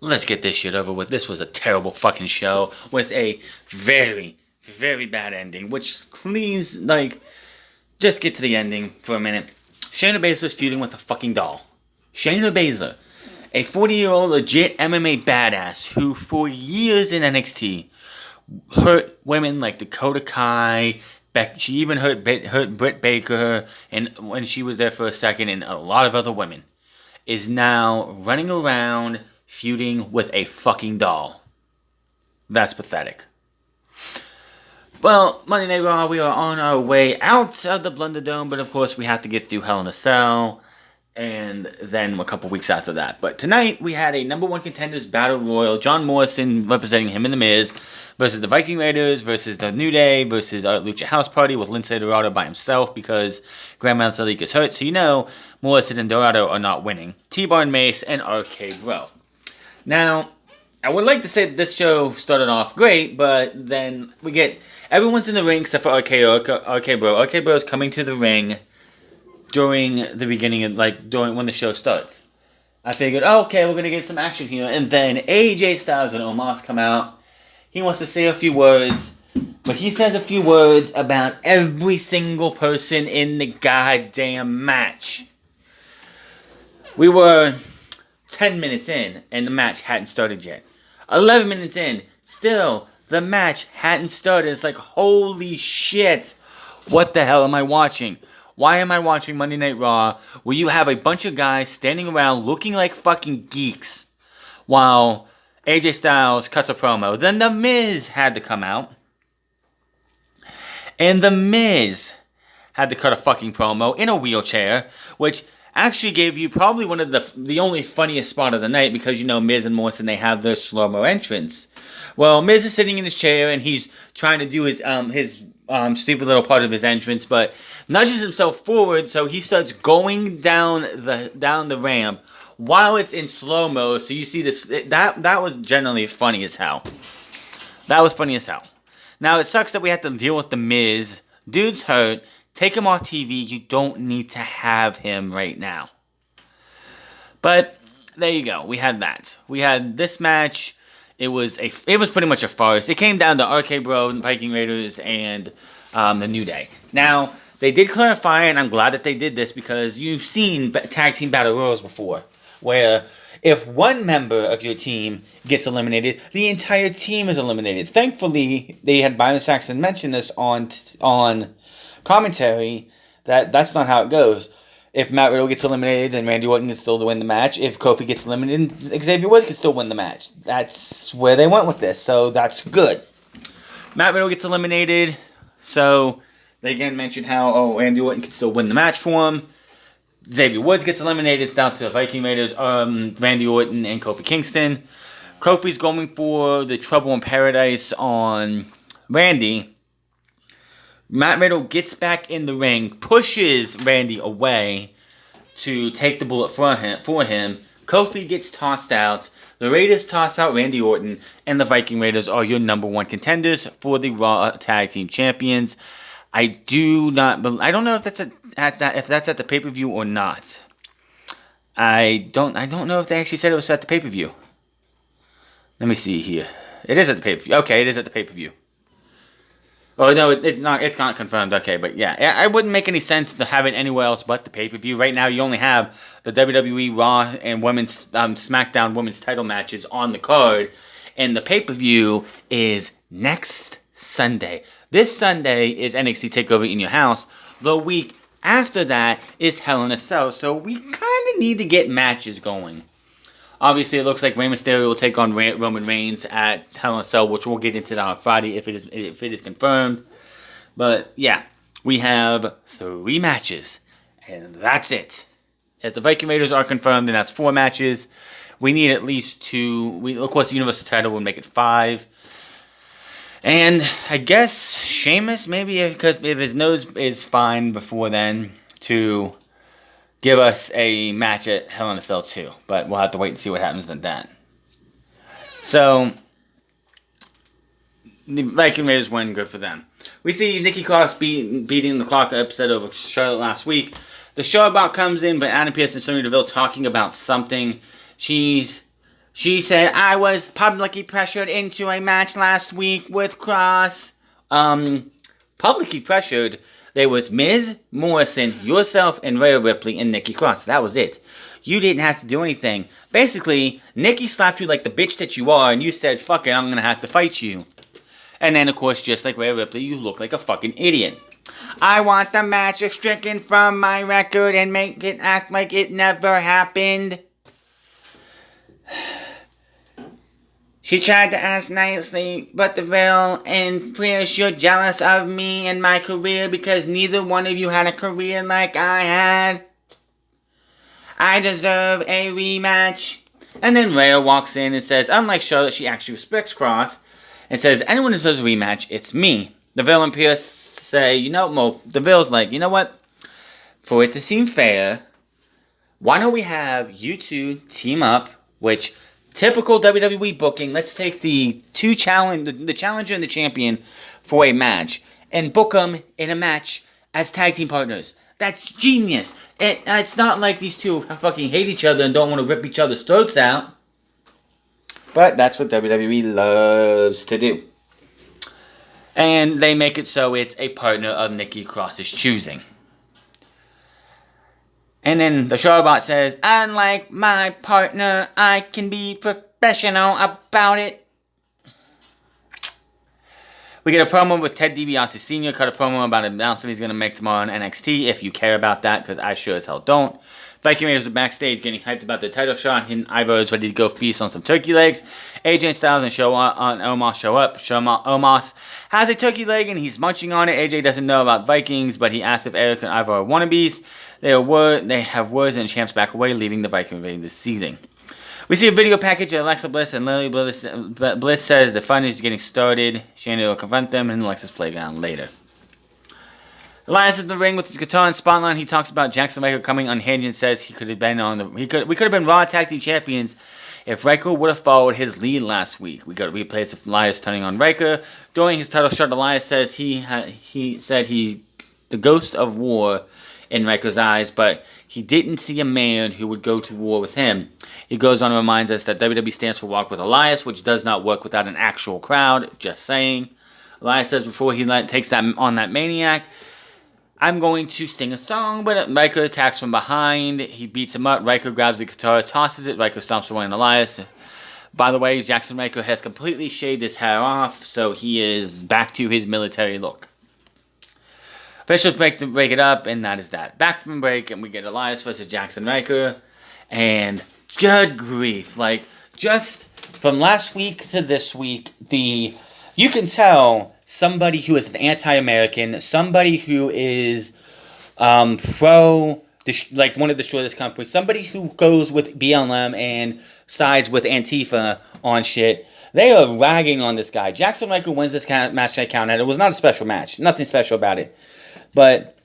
let's get this shit over with. This was a terrible fucking show with a very, very bad ending. Which, please, just get to the ending for a minute. Shayna Baszler's feuding with a fucking doll. Shayna Baszler, a 40-year-old legit MMA badass who, for years in NXT, hurt women like Dakota Kai. She even hurt Britt Baker, and when she was there for a second, and a lot of other women, is now running around feuding with a fucking doll. That's pathetic. Well, Monday Night Raw, we are on our way out of the Blunderdome, but of course we have to get through Hell in a Cell, and then a couple weeks after that. But tonight, we had a number one contenders battle royal. John Morrison representing him in The Miz versus the Viking Raiders versus the New Day versus Lucha House Party with Lince Dorado by himself because Gran Metalik is hurt. So you know Morrison and Dorado are not winning. T-Bar and Mace and RK Bro. Now, I would like to say that this show started off great, but then we get everyone's in the ring except for RK Bro. RK Bro is coming to the ring during the beginning of, during when the show starts. I figured, okay, we're going to get some action here. And then AJ Styles and Omos come out. He wants to say a few words. But he says a few words about every single person in the goddamn match. We were 10 minutes in, and the match hadn't started yet. 11 minutes in, still, the match hadn't started. It's like, holy shit. What the hell am I watching? Why am I watching Monday Night Raw where you have a bunch of guys standing around looking like fucking geeks while AJ Styles cuts a promo? Then The Miz had to come out. And The Miz had to cut a fucking promo in a wheelchair, which actually gave you probably one of the only funniest spot of the night because, you know, Miz and Morrison, they have their slow-mo entrance. Well, Miz is sitting in his chair and he's trying to do his stupid little part of his entrance, but nudges himself forward, so he starts going down the ramp while it's in slow-mo. So you see this, that was generally funny as hell. That was funny as hell. Now, it sucks that we have to deal with The Miz. Dude's hurt. Take him off TV. You don't need to have him right now. But there you go. We had that. We had this match. It was pretty much a farce. It came down to RK Bro, Viking Raiders, and the New Day. Now, they did clarify, and I'm glad that they did this because you've seen tag team battle royals before, where if one member of your team gets eliminated, the entire team is eliminated. Thankfully, they had Byron Saxton mention this on commentary that's not how it goes. If Matt Riddle gets eliminated, then Randy Orton can still win the match. If Kofi gets eliminated, Xavier Woods can still win the match. That's where they went with this, so that's good. Matt Riddle gets eliminated, so they again mentioned how, Randy Orton can still win the match for him. Xavier Woods gets eliminated. It's down to the Viking Raiders, Randy Orton and Kofi Kingston. Kofi's going for the Trouble in Paradise on Randy. Matt Riddle gets back in the ring, pushes Randy away to take the bullet for him. Kofi gets tossed out. The Raiders toss out Randy Orton, and the Viking Raiders are your number one contenders for the Raw Tag Team Champions. I don't know if that's at the pay-per-view or not. I don't know if they actually said it was at the pay-per-view. Let me see here. It is at the pay-per-view. Okay, it is at the pay-per-view. Oh, no, it's not confirmed. Okay, but yeah, it wouldn't make any sense to have it anywhere else but the pay-per-view. Right now, you only have the WWE Raw and Women's SmackDown Women's title matches on the card, and the pay-per-view is next Sunday. This Sunday is NXT TakeOver in Your House. The week after that is Hell in a Cell, so we kind of need to get matches going. Obviously, it looks like Rey Mysterio will take on Roman Reigns at Hell in a Cell, which we'll get into that on Friday if it is confirmed. But yeah, we have 3 matches, and that's it. If the Viking Raiders are confirmed, then that's 4 matches. We need at least 2. Of course, the Universal title would make it 5. And I guess Sheamus, maybe if his nose is fine before then, to give us a match at Hell in a Cell 2. But we'll have to wait and see what happens with that. So, the Viking Raiders win, good for them. We see Nikki Cross beating the clock upset over Charlotte last week. The Showbout comes in, but Adam Pearce and Sonya Deville talking about something. She's She said, I was publicly pressured into a match last week with Cross. Publicly pressured. There was Miz, Morrison, yourself, and Rhea Ripley, and Nikki Cross. That was it. You didn't have to do anything. Basically, Nikki slapped you like the bitch that you are, and you said, fuck it, I'm gonna have to fight you. And then, of course, just like Rhea Ripley, you look like a fucking idiot. I want the match stricken from my record and make it act like it never happened. She tried to ask nicely, but the Veil and Pierce, you're jealous of me and my career because neither one of you had a career like I had. I deserve a rematch. And then Rhea walks in and says, unlike Charlotte, she actually respects Cross, and says, anyone deserves a rematch, it's me. The Veil and Pierce say, the Veil's like, you know what? For it to seem fair, why don't we have you two team up, which... Typical WWE booking, let's take the challenger and the champion for a match, and book them in a match as tag team partners. That's genius. It's not like these two fucking hate each other and don't want to rip each other's throats out. But that's what WWE loves to do. And they make it so it's a partner of Nikki Cross's choosing. And then the Showbot says, unlike my partner, I can be professional about it. We get a promo with Ted DiBiase Sr. Cut a promo about an announcement he's going to make tomorrow on NXT, if you care about that, because I sure as hell don't. Viking Raiders are backstage getting hyped about their title shot, and Ivar is ready to go feast on some turkey legs. AJ Styles and Omos show up. Omos has a turkey leg, and he's munching on it. AJ doesn't know about Vikings, but he asks if Eric and Ivar are wannabes. They have words, and champs back away, leaving the Viking Raiders seething. We see a video package of Alexa Bliss, and Lily Bliss says the fun is getting started. Shayna will confront them, and Alexa's playground later. Elias is in the ring with his guitar and spotlight. He talks about Jackson Riker coming unhinged and says we could have been Raw Tag Team Champions if Riker would have followed his lead last week. We got to replace Elias turning on Riker. During his title shot, Elias says he said the ghost of war in Riker's eyes, but he didn't see a man who would go to war with him. He goes on and reminds us that WWE stands for Walk with Elias, which does not work without an actual crowd. Just saying. Elias says before he takes that on that maniac, I'm going to sing a song, but Riker attacks from behind. He beats him up. Riker grabs the guitar, tosses it. Riker stomps away on Elias. By the way, Jackson Riker has completely shaved his hair off, so he is back to his military look. Officials break it up, and that is that. Back from break, and we get Elias versus Jackson Riker. And good grief, just from last week to this week, you can tell somebody who is an anti-American, somebody who is want to destroy this country, somebody who goes with BLM and sides with Antifa on shit. They are ragging on this guy. Jackson Riker wins this match I counted. It was not a special match. Nothing special about it. But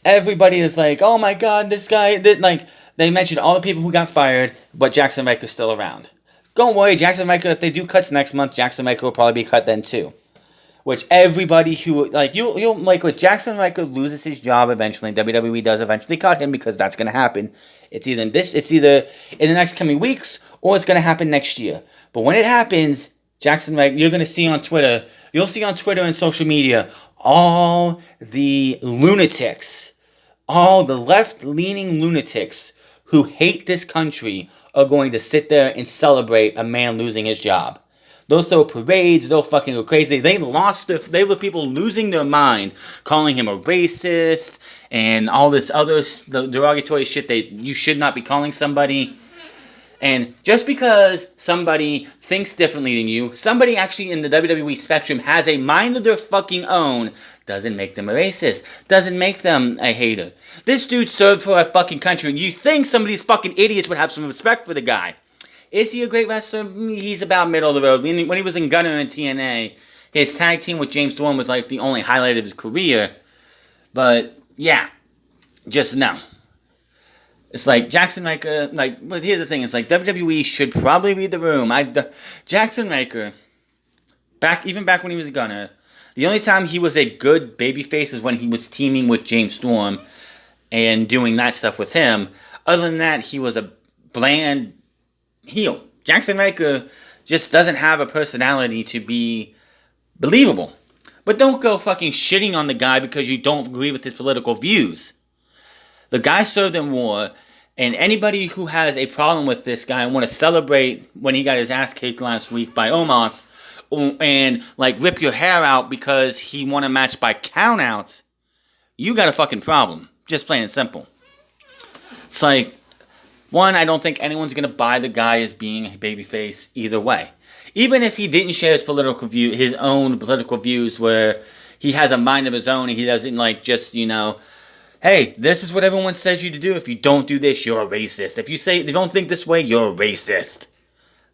everybody is like, oh my god, this guy, they mentioned all the people who got fired, but Jackson Riker's still around. Don't worry, Jackson Riker, if they do cuts next month, Jackson Riker will probably be cut then too. Which everybody who, when Jackson Riker loses his job eventually, WWE does eventually cut him because that's going to happen. It's either in the next coming weeks or it's going to happen next year. But when it happens, Jackson Riker, you'll see on Twitter and social media, all the lunatics, all the left-leaning lunatics who hate this country are going to sit there and celebrate a man losing his job. They'll throw parades, they'll fucking go crazy. They were people losing their mind, calling him a racist, and all this other derogatory shit that you should not be calling somebody. And just because somebody thinks differently than you, somebody actually in the WWE spectrum has a mind of their fucking own, doesn't make them a racist, doesn't make them a hater. This dude served for our fucking country, and you think some of these fucking idiots would have some respect for the guy. Is he a great wrestler? He's about middle of the road. When he was in Gunner and TNA, his tag team with James Storm was the only highlight of his career. But, yeah, just no. It's Jackson Riker, but here's the thing, it's WWE should probably read the room. Jackson Riker, even back when he was a Gunner, the only time he was a good babyface is when he was teaming with James Storm and doing that stuff with him. Other than that, he was a bland heel. Jackson Riker just doesn't have a personality to be believable. But don't go fucking shitting on the guy because you don't agree with his political views. The guy served in war, and anybody who has a problem with this guy and want to celebrate when he got his ass kicked last week by Omos, and like rip your hair out because he won a match by countouts, you got a fucking problem. Just plain and simple. It's like, one, I don't think anyone's going to buy the guy as being a babyface either way. Even if he didn't share his own political views where he has a mind of his own and he doesn't like just, hey, this is what everyone says you to do. If you don't do this, you're a racist. If you don't think this way, you're a racist.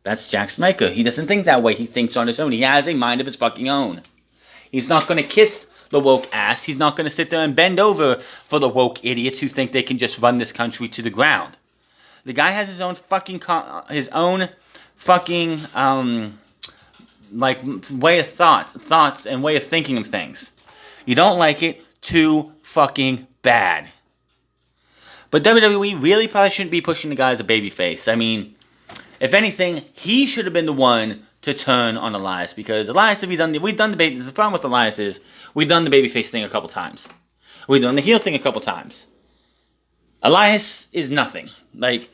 That's Jackson Riker. He doesn't think that way. He thinks on his own. He has a mind of his fucking own. He's not going to kiss the woke ass. He's not going to sit there and bend over for the woke idiots who think they can just run this country to the ground. The guy has his own fucking way of thoughts and way of thinking of things. You don't like it, too fucking bad. But WWE really probably shouldn't be pushing the guy as a babyface. I mean, if anything, he should have been the one to turn on Elias, because Elias, the problem with Elias is we've done the babyface thing a couple times. We've done the heel thing a couple times. Elias is nothing. Like,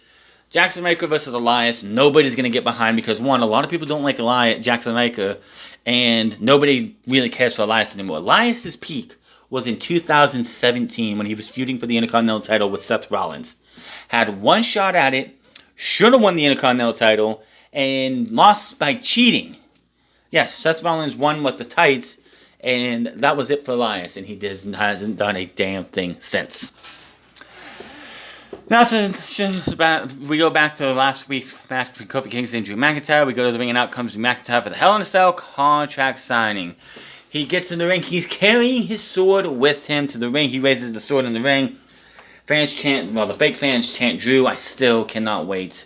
Jackson Riker versus Elias, nobody's going to get behind because, one, a lot of people don't like Jackson Riker, and nobody really cares for Elias anymore. Elias's peak was in 2017 when he was feuding for the Intercontinental title with Seth Rollins. Had one shot at it, should have won the Intercontinental title, and lost by cheating. Yes, Seth Rollins won with the tights, and that was it for Elias, and he hasn't done a damn thing since. Now, we go back to last week's match between Kofi Kingston and Drew McIntyre. We go to the ring, and out comes Drew McIntyre for the Hell in a Cell contract signing. He gets in the ring. He's carrying his sword with him to the ring. He raises the sword in the ring. The fake fans chant Drew. I still cannot wait.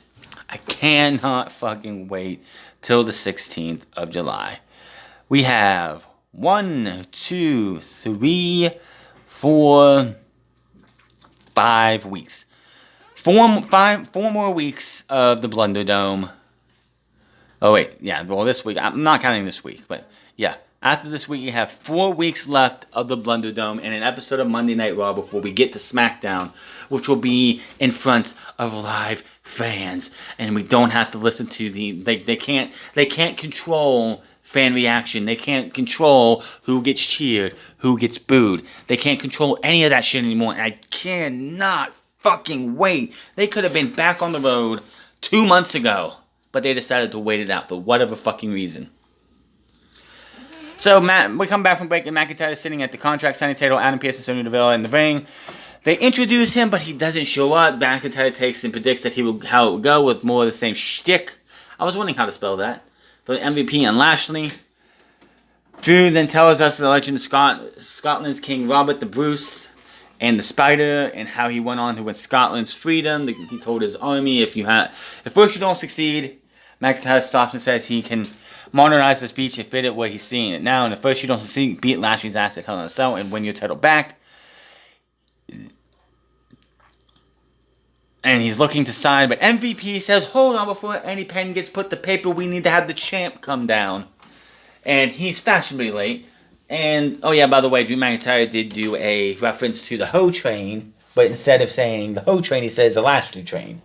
I cannot fucking wait till the 16th of July. We have 1, 2, 3, 4, 5 weeks. Four more weeks of the Blunder Dome. Oh, wait. Yeah, well, this week. I'm not counting this week, but yeah. After this week, you have 4 weeks left of the Blunder Dome and an episode of Monday Night Raw before we get to SmackDown, which will be in front of live fans. And we don't have to listen to they can't control fan reaction. They can't control who gets cheered, who gets booed. They can't control any of that shit anymore. And I cannot fucking wait. They could have been back on the road 2 months ago, but they decided to wait it out for whatever fucking reason. So, we come back from break, and McIntyre is sitting at the contract signing table. Adam Pearce and Sonya Deville in the ring. They introduce him, but he doesn't show up. McIntyre takes and predicts that how it would go with more of the same shtick. I was wondering how to spell that. For MVP and Lashley. Drew then tells us the legend of Scotland's King Robert the Bruce and the Spider, and how he went on to win Scotland's freedom. He told his army, if first you don't succeed, McIntyre stops and says he can modernize the speech and fit it where he's seeing it now. And if first you don't succeed, beat Lashley's ass at Hell in a Cell and win your title back. And he's looking to sign, but MVP says, hold on, before any pen gets put to paper, we need to have the champ come down. And he's fashionably late. And, oh yeah, by the way, Drew McIntyre did do a reference to the Ho Train, but instead of saying the Ho Train, he says the Lashley Train.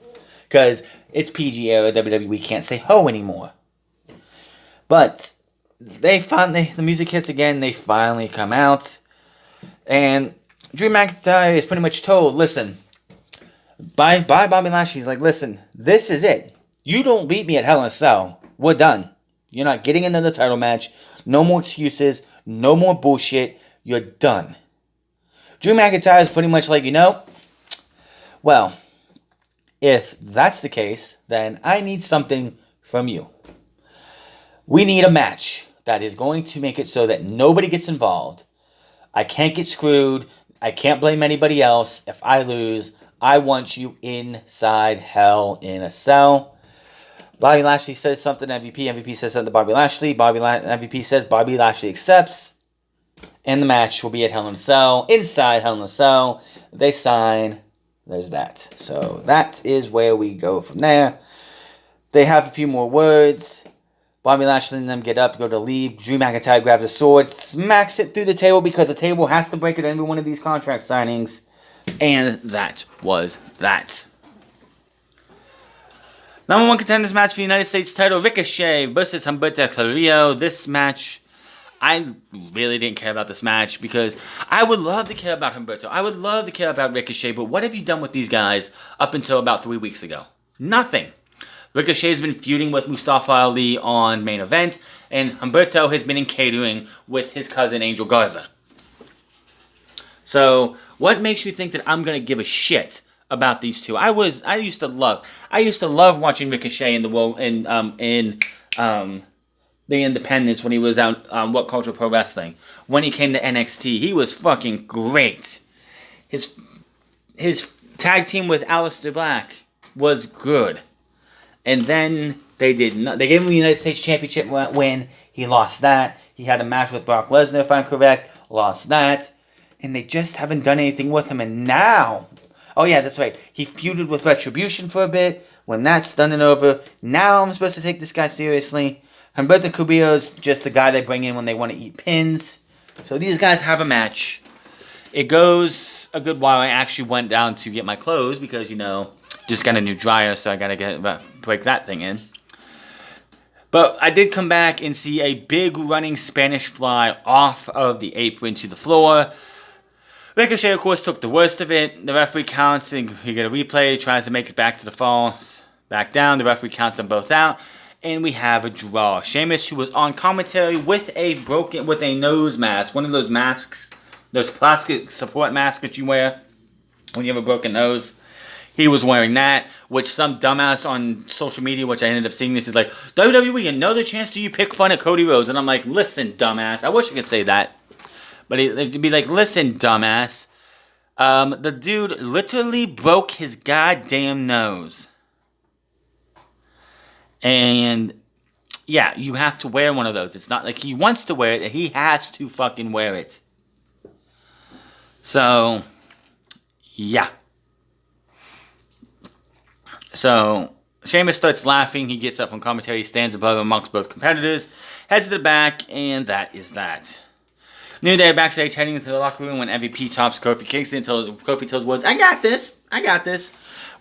Because it's PG era, WWE can't say Ho anymore. But the music hits again, they finally come out. And Drew McIntyre is pretty much told, listen, by Bobby Lashley, he's like, listen, this is it. You don't beat me at Hell in a Cell, we're done. You're not getting another title match. No more excuses. No more bullshit. You're done. Drew McIntyre is pretty much like, well, if that's the case, then I need something from you. We need a match that is going to make it so that nobody gets involved. I can't get screwed. I can't blame anybody else. If I lose, I want you inside Hell in a Cell. Bobby Lashley says something to MVP. MVP says something to Bobby Lashley. MVP says Bobby Lashley accepts. And the match will be at Hell in a Cell. Inside Hell in a Cell. They sign. There's that. So that is where we go from there. They have a few more words. Bobby Lashley and them get up, go to leave. Drew McIntyre grabs a sword, smacks it through the table because the table has to break at every one of these contract signings. And that was that. Number 1 contenders match for the United States title, Ricochet versus Humberto Carrillo. This match, I really didn't care about this match because I would love to care about Humberto. I would love to care about Ricochet, but what have you done with these guys up until about 3 weeks ago? Nothing. Ricochet's been feuding with Mustafa Ali on Main Event, and Humberto has been in catering with his cousin Angel Garza. So, what makes you think that I'm going to give a shit about these two? I used to love watching Ricochet in the Independence when he was out on What Culture Pro Wrestling. When he came to NXT, he was fucking great. His tag team with Aleister Black was good. And then they gave him the United States Championship win. He lost that. He had a match with Brock Lesnar, if I'm correct. Lost that. And they just haven't done anything with him. And now, oh yeah, that's right. He feuded with Retribution for a bit. When that's done and over, now I'm supposed to take this guy seriously. Humberto Carrillo's just the guy they bring in when they want to eat pins. So these guys have a match. It goes a good while. I actually went down to get my clothes because, just got a new dryer, so I gotta break that thing in. But I did come back and see a big running Spanish fly off of the apron to the floor. Ricochet, of course, took the worst of it. The referee counts, and you get a replay, tries to make it back to the falls, back down. The referee counts them both out, and we have a draw. Sheamus, who was on commentary with a nose mask, one of those masks, those plastic support masks that you wear when you have a broken nose. He was wearing that, which some dumbass on social media, which I ended up seeing this, is like, WWE, another chance do you pick fun at Cody Rhodes? And I'm like, listen, dumbass. I wish I could say that. But it'd be like, listen, dumbass. The dude literally broke his goddamn nose. And, yeah, you have to wear one of those. It's not like he wants to wear it. He has to fucking wear it. So, yeah. So, Sheamus starts laughing. He gets up from commentary, stands above amongst both competitors, heads to the back, and that is that. New Day backstage, heading into the locker room when MVP tops Kofi Kingston. Kofi tells Woods, I got this.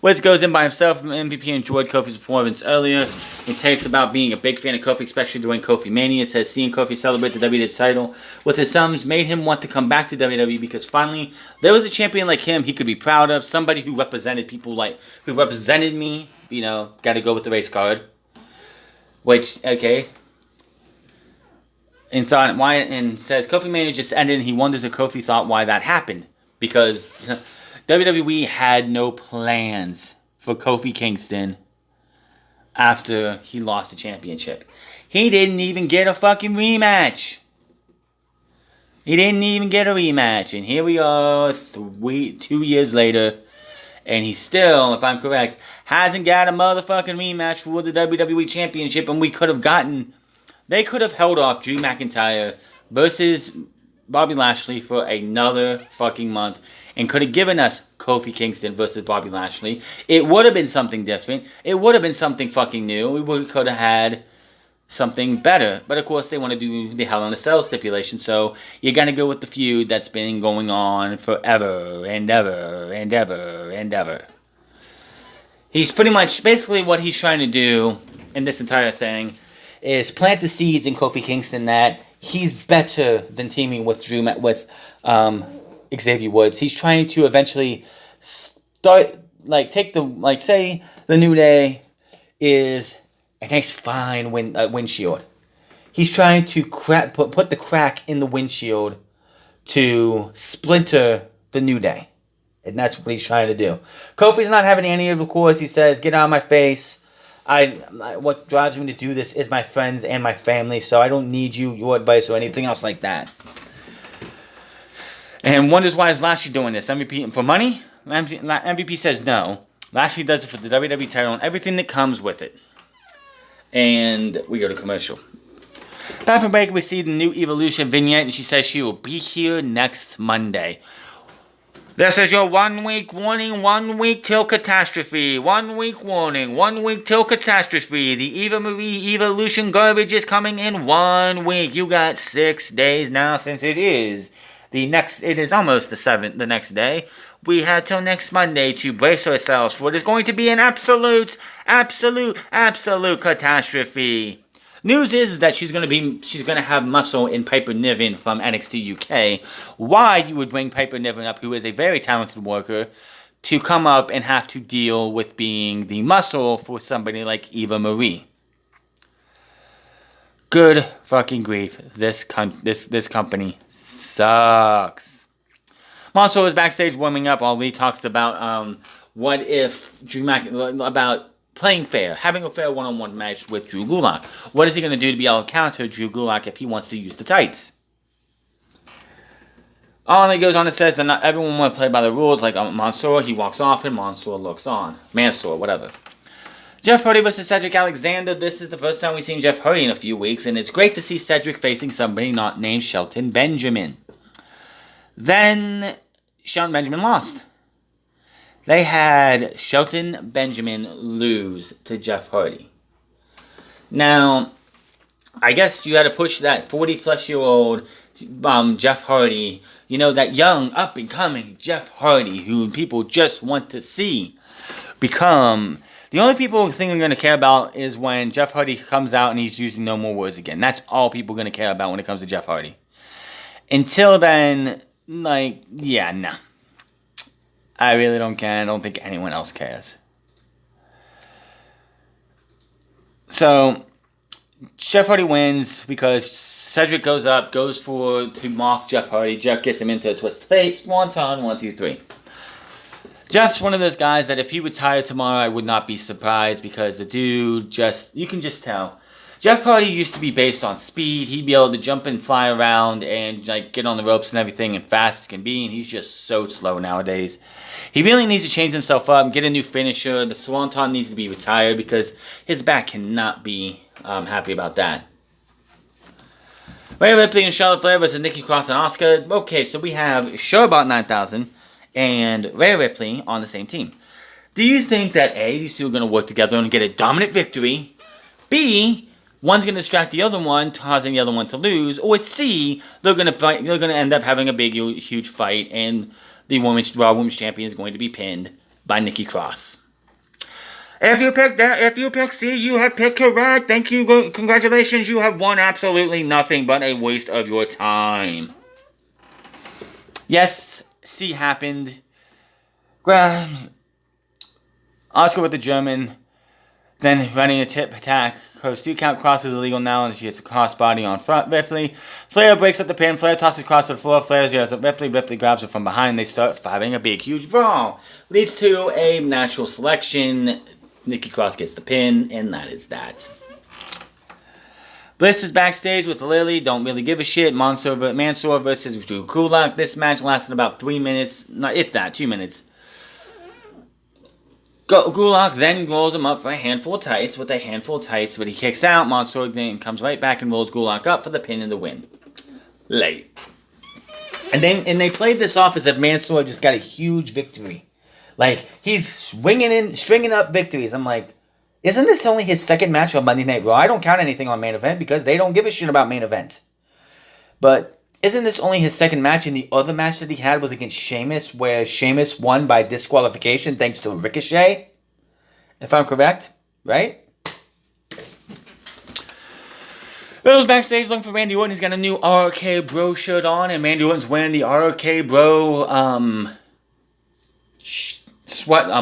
Woods goes in by himself. MVP enjoyed Kofi's performance earlier. He takes about being a big fan of Kofi, especially during Kofi Mania. Says seeing Kofi celebrate the WWE title with his sons made him want to come back to WWE because finally there was a champion like him he could be proud of. Somebody who represented who represented me. Got to go with the race card. Which, okay. And says Kofi Mania just ended, and he wonders if Kofi thought why that happened. Because WWE had no plans for Kofi Kingston after he lost the championship. He didn't even get a fucking rematch. And here we are 2 years later, and he still, if I'm correct, hasn't got a motherfucking rematch for the WWE Championship, and they could have held off Drew McIntyre versus Bobby Lashley for another fucking month and could have given us Kofi Kingston versus Bobby Lashley. It would have been something different. It would have been something fucking new. We could have had something better. But of course, they want to do the Hell in a Cell stipulation, so you gotta go with the feud that's been going on forever and ever and ever and ever. He's basically what he's trying to do in this entire thing is plant the seeds in Kofi Kingston that he's better than teaming with Xavier Woods. He's trying to eventually say the New Day is a nice fine windshield. He's trying to put the crack in the windshield to splinter the New Day. And that's what he's trying to do. Kofi's not having any of course. He says, get out of my face. What drives me to do this is my friends and my family, so I don't need your advice or anything else like that. And wonders why is Lashley doing this? MVP for money? MVP says no. Lashley does it for the WWE title and everything that comes with it. And we go to commercial. Back from break, we see the new Evolution vignette, and she says she will be here next Monday. This is your 1 week warning, 1 week till catastrophe. 1 week warning, 1 week till catastrophe. The Eva Marie evolution garbage is coming in 1 week. You got 6 days now since it is almost the 7th, the next day. We have till next Monday to brace ourselves for what is going to be an absolute catastrophe. News is that she's gonna have muscle in Piper Niven from NXT UK. Why you would bring Piper Niven up, who is a very talented worker, to come up and have to deal with being the muscle for somebody like Eva Marie? Good fucking grief! This company sucks. Monsoor is backstage warming up. Ali talks about what if about playing fair, having a fair one-on-one match with Drew Gulak. What is he going to do to be able to counter Drew Gulak if he wants to use the tights? He goes on and says that not everyone wants to play by the rules. Like Mansoor, he walks off and Mansoor looks on. Mansoor, whatever. Jeff Hardy versus Cedric Alexander. This is the first time we've seen Jeff Hardy in a few weeks, and it's great to see Cedric facing somebody not named Shelton Benjamin. Then Shelton Benjamin lost. They had Shelton Benjamin lose to Jeff Hardy. Now, I guess you had to push that 40-plus-year-old Jeff Hardy, that young, up-and-coming Jeff Hardy, who people just want to see become. The only people thing they're going to care about is when Jeff Hardy comes out and he's using no more words again. That's all people are going to care about when it comes to Jeff Hardy. Until then, no. I really don't care. I don't think anyone else cares. So, Jeff Hardy wins because Cedric goes to mock Jeff Hardy. Jeff gets him into a twist of fate. Swanton, 1, 2, 3. Jeff's one of those guys that if he retired tomorrow, I would not be surprised because the dude you can just tell. Jeff Hardy used to be based on speed. He'd be able to jump and fly around and get on the ropes and everything and fast as can be, and he's just so slow nowadays. He really needs to change himself up and get a new finisher. The Swanton needs to be retired because his back cannot be happy about that. Rhea Ripley and Charlotte Flair versus Nikki Cross and Asuka. Okay, so we have Showbot 9000 and Rhea Ripley on the same team. Do you think that A, these two are going to work together and get a dominant victory? B, one's going to distract the other one, causing the other one to lose? Or C, they're going to end up having a big, huge fight, and the Raw Women's Champion is going to be pinned by Nikki Cross. If you picked C, you have picked correct. Thank you. Congratulations. You have won absolutely nothing but a waste of your time. Yes, C happened. Asuka with the German. Then running a tip attack. Goes 2 count. Cross is illegal now, and she hits a crossbody on front. Ripley. Flair breaks up the pin. Flair tosses Cross to the floor. Flair zeroes up Ripley. Ripley grabs her from behind. They start fighting a big, huge brawl. Leads to a natural selection. Nikki Cross gets the pin, and that is that. Bliss is backstage with Lily. Don't really give a shit. Mansoor versus Drew Gulak. This match lasted about 3 minutes. Not if that, 2 minutes. Gulak then rolls him up for a handful of tights. With a handful of tights, but he kicks out. Mansoor then comes right back and rolls Gulak up for the pin and the win. Late. And they played this off as if Mansoor just got a huge victory. He's stringing up victories. I'm like, isn't this only his second match on Monday Night Raw? I don't count anything on main event because they don't give a shit about main event. But isn't this only his second match? And the other match that he had was against Sheamus, where Sheamus won by disqualification thanks to Ricochet? If I'm correct, right? Will's backstage looking for Randy Orton. He's got a new RK Bro shirt on, and Randy Orton's wearing the RK Bro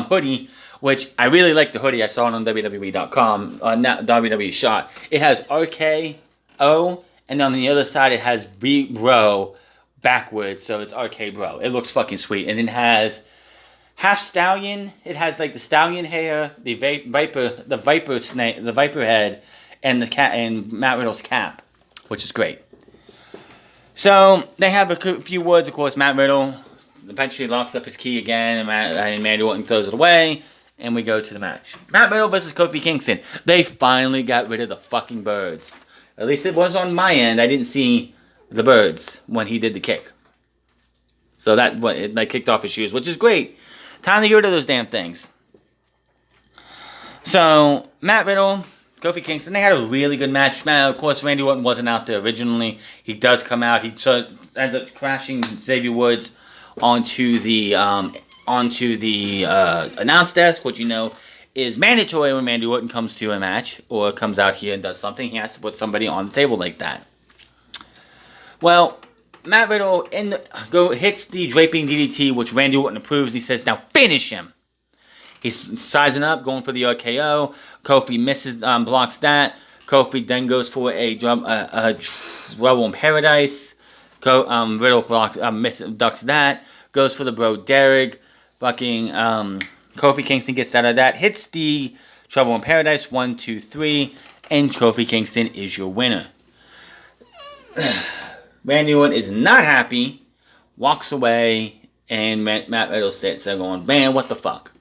hoodie, which I really like the hoodie. I saw it on WWE.com, WWE shot. It has RKO, and on the other side it has Bro backwards, so it's RK Bro. It looks fucking sweet, and it has half stallion. It has the stallion hair, the viper snake, the viper head, and the cat, and Matt Riddle's cap, which is great. So they have a few words, of course. Matt Riddle eventually locks up his key again, and Randy Orton throws it away, and we go to the match. Matt Riddle versus Kofi Kingston. They finally got rid of the fucking birds. At least it was on my end. I didn't see the birds when he did the kick. So that kicked off his shoes, which is great. Time to get rid of those damn things. So Matt Riddle, Kofi Kingston, they had a really good match. Man, of course, Randy Orton wasn't out there originally. He does come out. He ends up crashing Xavier Woods onto the announce desk, which is mandatory when Randy Orton comes to a match or comes out here and does something. He has to put somebody on the table like that. Well, Matt Riddle hits the draping DDT, which Randy Orton approves. He says, "Now finish him." He's sizing up, going for the RKO. Kofi misses, blocks that. Kofi then goes for a Trouble in Paradise. Riddle ducks that. Goes for the Bro Derrick. Fucking Kofi Kingston gets out of that. Hits the Trouble in Paradise. 1, 2, 3. And Kofi Kingston is your winner. Randy Orton is not happy. Walks away. And Matt Riddle sits there going, "Man, what the fuck?"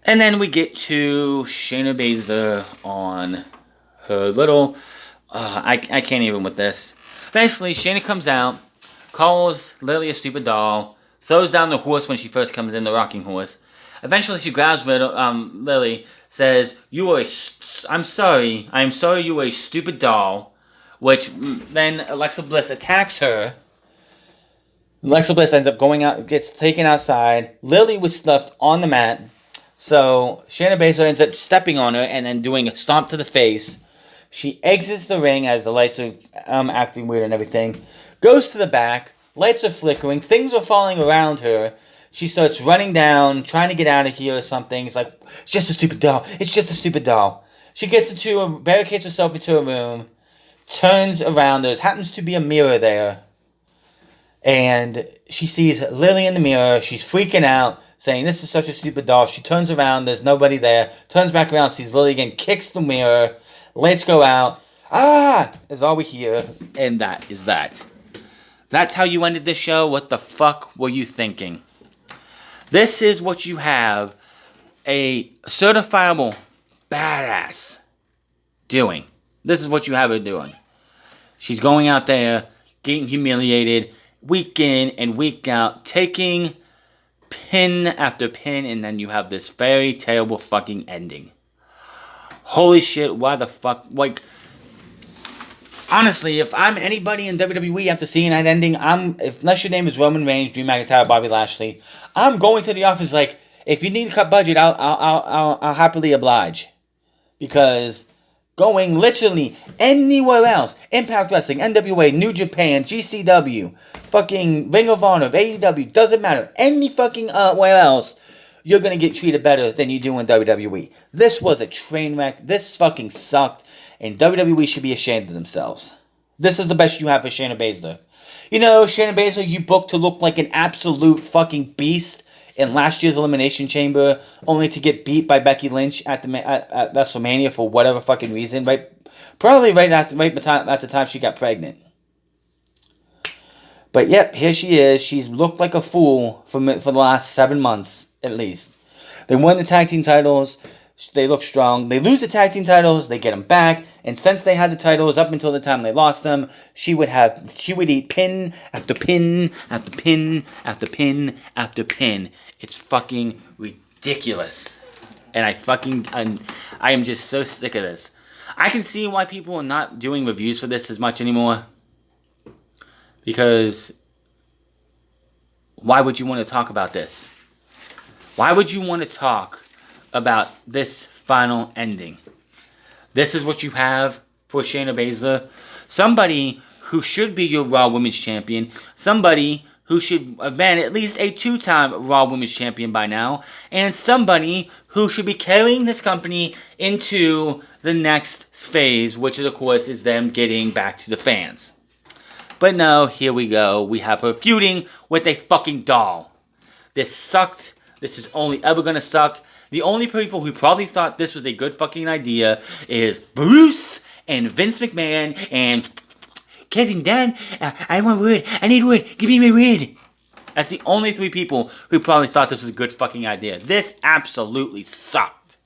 And then we get to Shayna Baszler on her little... I can't even with this. Basically, Shayna comes out, calls Lily a stupid doll, throws down the horse when she first comes in, the rocking horse. Eventually, she grabs Lily, says, I'm sorry you were a stupid doll, which then Alexa Bliss attacks her. Alexa Bliss ends up going out, gets taken outside. Lily was stuffed on the mat. So, Shayna Baszler ends up stepping on her and then doing a stomp to the face. She exits the ring as the lights are acting weird and everything. Goes to the back. Lights are flickering. Things are falling around her. She starts running down, trying to get out of here or something. It's like, it's just a stupid doll. It's just a stupid doll. She barricades herself into a room. Turns around. There happens to be a mirror there. And she sees Lily in the mirror. She's freaking out, saying, "This is such a stupid doll." She turns around. There's nobody there. Turns back around, sees Lily again, kicks the mirror. Lights go out. "Ah!" is all we hear. And that is that. That's how you ended this show? What the fuck were you thinking? This is what you have a certifiable badass doing. This is what you have her doing. She's going out there, getting humiliated, week in and week out, taking pin after pin, and then you have this very terrible fucking ending. Holy shit, why the fuck? Like, honestly, if I'm anybody in WWE after seeing that ending, unless your name is Roman Reigns, Drew McIntyre, Bobby Lashley, I'm going to the office like, if you need to cut budget, I'll happily oblige. Because going literally anywhere else, Impact Wrestling, NWA, New Japan, GCW, fucking Ring of Honor, AEW, doesn't matter. Any fucking where else, you're going to get treated better than you do in WWE. This was a train wreck. This fucking sucked. And WWE should be ashamed of themselves. This is the best you have for Shayna Baszler. Shayna Baszler, you booked to look like an absolute fucking beast in last year's Elimination Chamber, only to get beat by Becky Lynch at WrestleMania for whatever fucking reason, right? Probably right at the time she got pregnant. But yep, here she is. She's looked like a fool for the last 7 months, at least. They won the tag team titles. They look strong. They lose the tag team titles. They get them back. And since they had the titles up until the time they lost them, she would eat pin after pin after pin after pin after pin. It's fucking ridiculous. And I am just so sick of this. I can see why people are not doing reviews for this as much anymore. Because why would you want to talk about this? Why would you want to talk about this final ending? This is what you have for Shayna Baszler. Somebody who should be your Raw Women's Champion. Somebody who should have been at least a 2-time Raw Women's Champion by now. And somebody who should be carrying this company into the next phase, which of course is them getting back to the fans. But no, here we go. We have her feuding with a fucking doll. This sucked. This is only ever going to suck. The only people who probably thought this was a good fucking idea is Bruce and Vince McMahon and Cousin Dan. I want wood. I need wood. Give me my wood. That's the only 3 people who probably thought this was a good fucking idea. This absolutely sucked.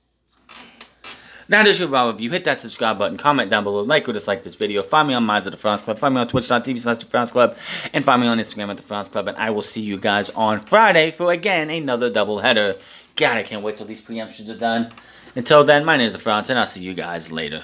Now that you're all of you, hit that subscribe button, comment down below, like or dislike this video. Find me on Minds of the France Club, find me on twitch.tv/thefrance club, and find me on Instagram at the France Club. And I will see you guys on Friday for again another doubleheader. God, I can't wait till these preemptions are done. Until then, my name is the France, and I'll see you guys later.